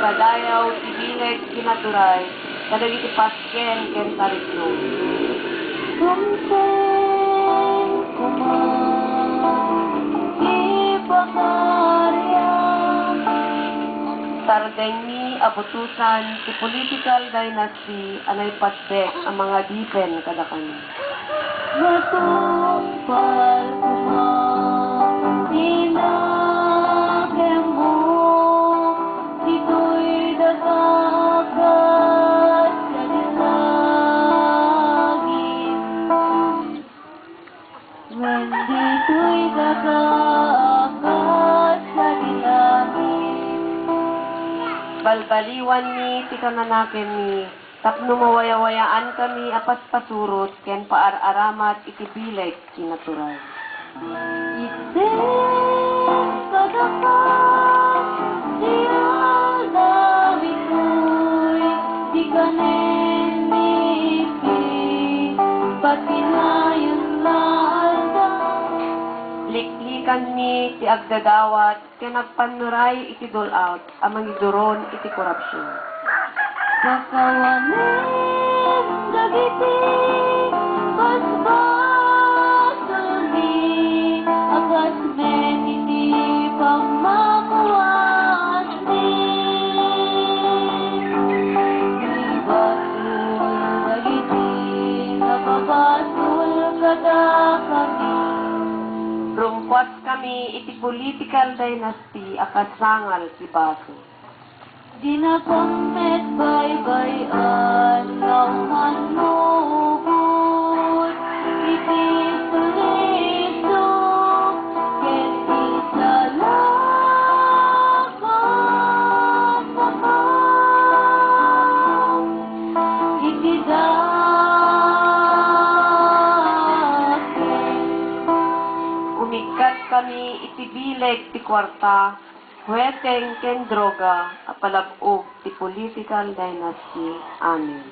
padayaw, ibileg, kinaturay, kadagiti pasken, ken tarikno. Kumsen kumang ipakarya Targay ni abutusan ti political dynasty anay pasbek ang mga dipen kadakan. Matumpal kumang inakemo dito'y dagagat sa dilagin. When dito'y dagagat sa dilagin. Balbaliwan ni ti kananaken ni tapno mawayawayaan kami apas pasurot ken paararamat iti bileg kinaturay. Iten kadakat siya damitoy di kanen miti patinayon laalda. Liklikan mi ti agdadawat ken nagpanuray iti dol-out amang iduron iti korupsyon. Kakawanen dagiti basbasuli akas men iti pamakuan ni basul dagiti napabasul kada kami. Rumpuat kami iti political dynasty akasangal si Baso. Di na pangmet bay-bayan lauman mubut iti puliso ken isalakan sakam iti daken. Umikat kami iti bileg ti kwarta, huweteng ken droga, apalabog ti political dynasty. Amen.